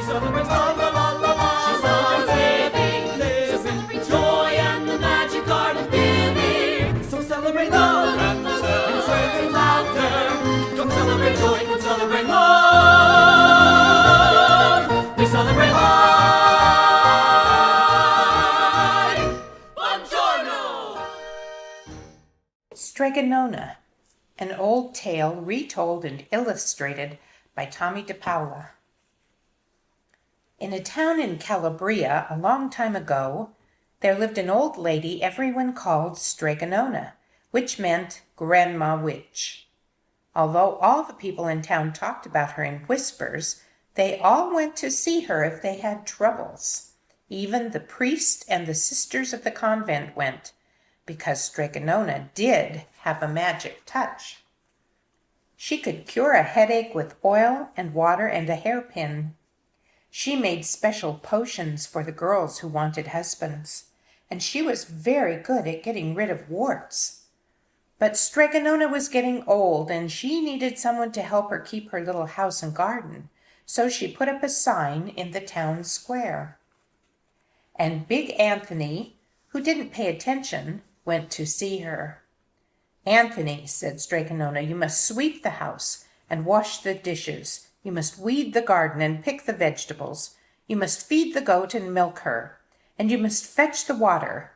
celebrates la la la la la. She celebrates living. She celebrates joy and the magic art of giving. So celebrate love and celebrate laughter. Come celebrate joy, come celebrate love. We celebrate life. Buongiorno. Strega Nona, an old tale retold and illustrated by Tommy DePaula. In a town in Calabria a long time ago, there lived an old lady everyone called Strega Nona, which meant Grandma Witch. Although all the people in town talked about her in whispers, they all went to see her if they had troubles. Even the priest and the sisters of the convent went, because Strega Nona did have a magic touch. She could cure a headache with oil and water and a hairpin. She made special potions for the girls who wanted husbands, and she was very good at getting rid of warts. But Strega Nona was getting old, and she needed someone to help her keep her little house and garden, so she put up a sign in the town square. And Big Anthony, who didn't pay attention, went to see her. "Anthony," said Strega Nona, "you must sweep the house and wash the dishes. You must weed the garden and pick the vegetables. You must feed the goat and milk her, and you must fetch the water.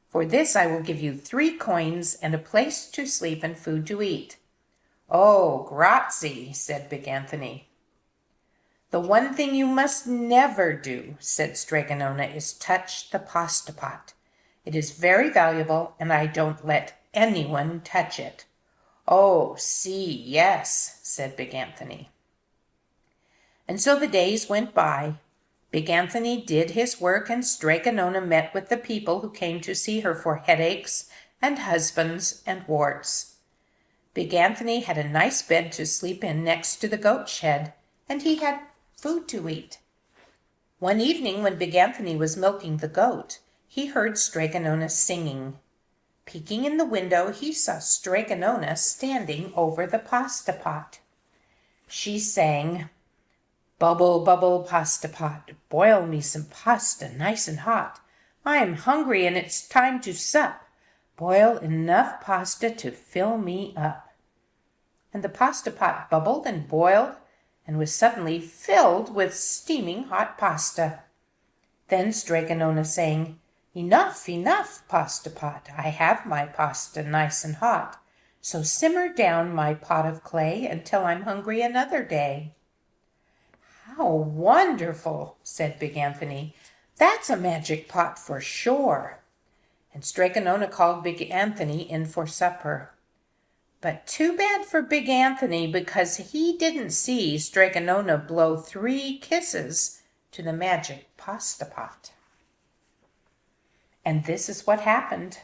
For this I will give you 3 coins and a place to sleep and food to eat." "Oh, grazie," said Big Anthony. "The one thing you must never do," said Strega Nona, "is touch the pasta pot. It is very valuable, and I don't let anyone touch it." "Oh, see, yes," said Big Anthony. And so the days went by. Big Anthony did his work, and Strega Nona met with the people who came to see her for headaches and husbands and warts. Big Anthony had a nice bed to sleep in next to the goat shed, and he had food to eat. One evening when Big Anthony was milking the goat, he heard Strega Nona singing. Peeking in the window, he saw Strega Nona standing over the pasta pot. She sang, "Bubble, bubble, pasta pot, boil me some pasta nice and hot. I am hungry and it's time to sup. Boil enough pasta to fill me up." And the pasta pot bubbled and boiled and was suddenly filled with steaming hot pasta. Then Strega Nona sang, "Enough, enough, pasta pot. I have my pasta nice and hot. So simmer down my pot of clay until I'm hungry another day." "How wonderful," said Big Anthony. "That's a magic pot for sure." And Strega Nona called Big Anthony in for supper. But too bad for Big Anthony, because he didn't see Strega Nona blow 3 kisses to the magic pasta pot. And this is what happened.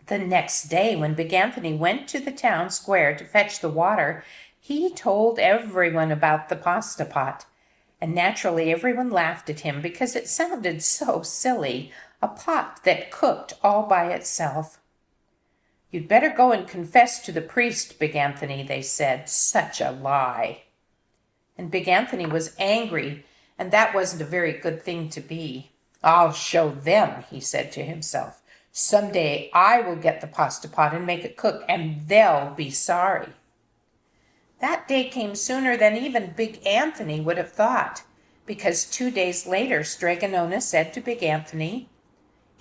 The next day, when Big Anthony went to the town square to fetch the water, he told everyone about the pasta pot. And naturally everyone laughed at him because it sounded so silly, a pot that cooked all by itself. "You'd better go and confess to the priest, Big Anthony," they said. "Such a lie." And Big Anthony was angry, and that wasn't a very good thing to be. "I'll show them," he said to himself. "Someday I will get the pasta pot and make it cook, and they'll be sorry." That day came sooner than even Big Anthony would have thought, because 2 days later Strega Nona said to Big Anthony,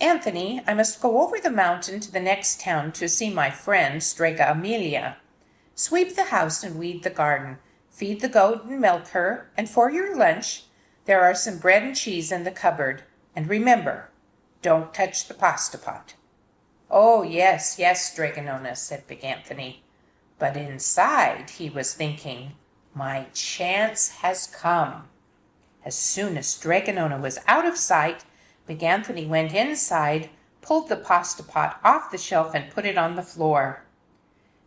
"Anthony, I must go over the mountain to the next town to see my friend Strega Amelia. Sweep the house and weed the garden, feed the goat and milk her, and for your lunch there are some bread and cheese in the cupboard. And remember, don't touch the pasta pot." "Oh, yes, yes, Strega Nona," said Big Anthony. But inside he was thinking, "My chance has come." As soon as Strega Nona was out of sight, Big Anthony went inside, pulled the pasta pot off the shelf and put it on the floor.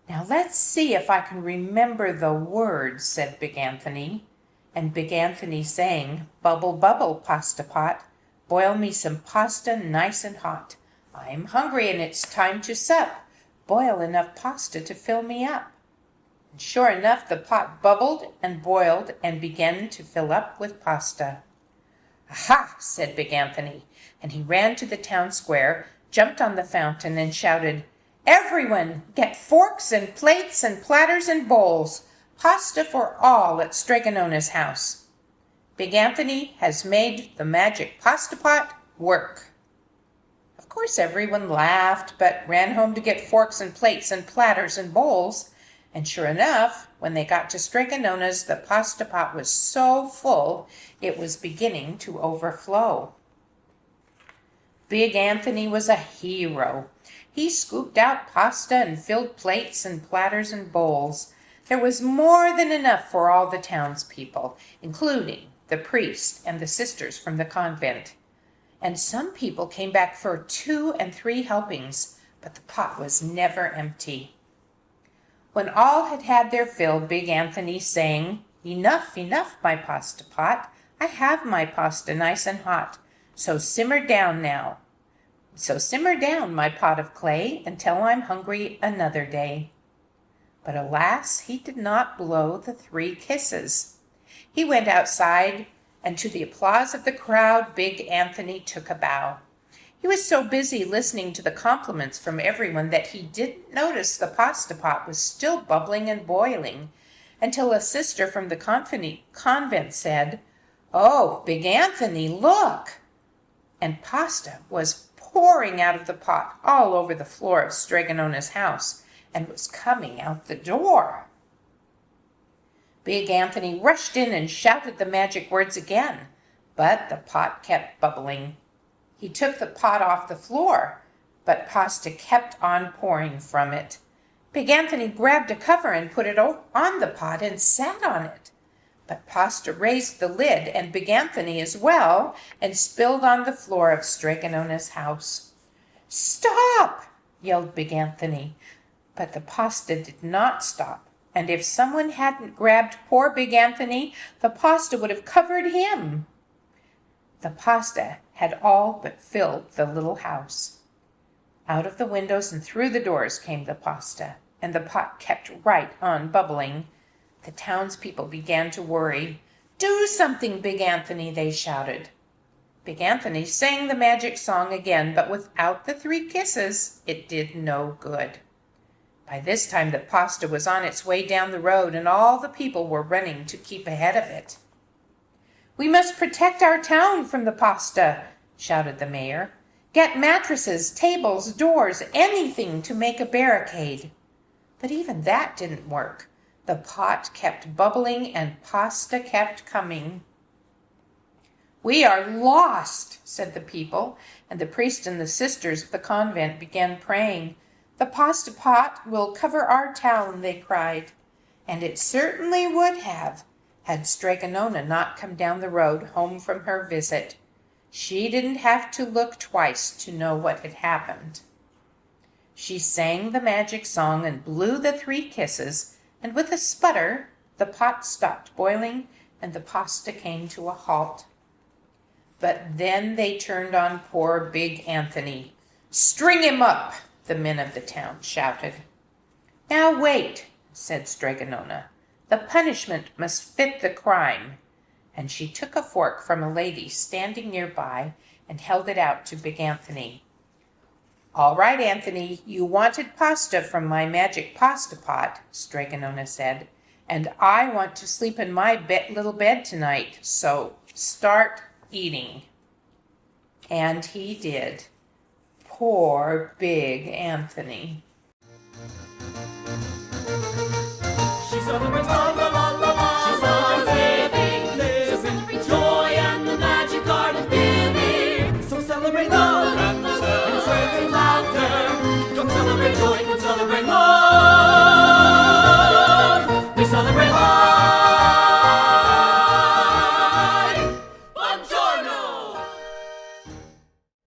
"Now let's see if I can remember the words," said Big Anthony. And Big Anthony sang, "Bubble, bubble, pasta pot, boil me some pasta nice and hot. I'm hungry and it's time to sup. Boil enough pasta to fill me up." Sure enough, the pot bubbled and boiled and began to fill up with pasta. "Aha!" said Big Anthony, and he ran to the town square, jumped on the fountain, and shouted, "Everyone, get forks and plates and platters and bowls. Pasta for all at Strega Nona's house. Big Anthony has made the magic pasta pot work." Of course, everyone laughed, but ran home to get forks and plates and platters and bowls. And sure enough, when they got to Strega Nona's, the pasta pot was so full it was beginning to overflow. Big Anthony was a hero. He scooped out pasta and filled plates and platters and bowls. There was more than enough for all the townspeople, including the priest and the sisters from the convent. And some people came back for 2 and 3 helpings, but the pot was never empty. When all had had their fill, Big Anthony sang, "Enough, enough, my pasta pot. I have my pasta nice and hot. So simmer down now. So simmer down, my pot of clay, until I'm hungry another day." But alas, he did not blow the 3 kisses. He went outside, and to the applause of the crowd, Big Anthony took a bow. He was so busy listening to the compliments from everyone that he didn't notice the pasta pot was still bubbling and boiling, until a sister from the convent said, "Oh, Big Anthony, look!" And pasta was pouring out of the pot all over the floor of Strega Nona's house and was coming out the door. Big Anthony rushed in and shouted the magic words again, but the pot kept bubbling. He took the pot off the floor, but pasta kept on pouring from it. Big Anthony grabbed a cover and put it on the pot and sat on it. But pasta raised the lid, and Big Anthony as well, and spilled on the floor of Strega Nona's house. "Stop!" yelled Big Anthony. But the pasta did not stop, and if someone hadn't grabbed poor Big Anthony, the pasta would have covered him. The pasta had all but filled the little house. Out of the windows and through the doors came the pasta, and the pot kept right on bubbling. The townspeople began to worry. "Do something, Big Anthony," they shouted. Big Anthony sang the magic song again, but without the 3 kisses, it did no good. By this time, the pasta was on its way down the road, and all the people were running to keep ahead of it. "We must protect our town from the pasta," shouted the mayor. "Get mattresses, tables, doors, anything to make a barricade." But even that didn't work. The pot kept bubbling and pasta kept coming. "We are lost," said the people, and the priest and the sisters of the convent began praying. "The pasta pot will cover our town," they cried. And it certainly would have, had Strega Nona not come down the road home from her visit. She didn't have to look twice to know what had happened. She sang the magic song and blew the 3 kisses, and with a sputter, the pot stopped boiling and the pasta came to a halt. But then they turned on poor Big Anthony. "String him up!" the men of the town shouted. "Now wait," said Strega Nona. "The punishment must fit the crime." And she took a fork from a lady standing nearby and held it out to Big Anthony. "All right, Anthony, you wanted pasta from my magic pasta pot," Strega Nona said, "and I want to sleep in my little bed tonight, so start eating." And he did. Poor Big Anthony. She's on the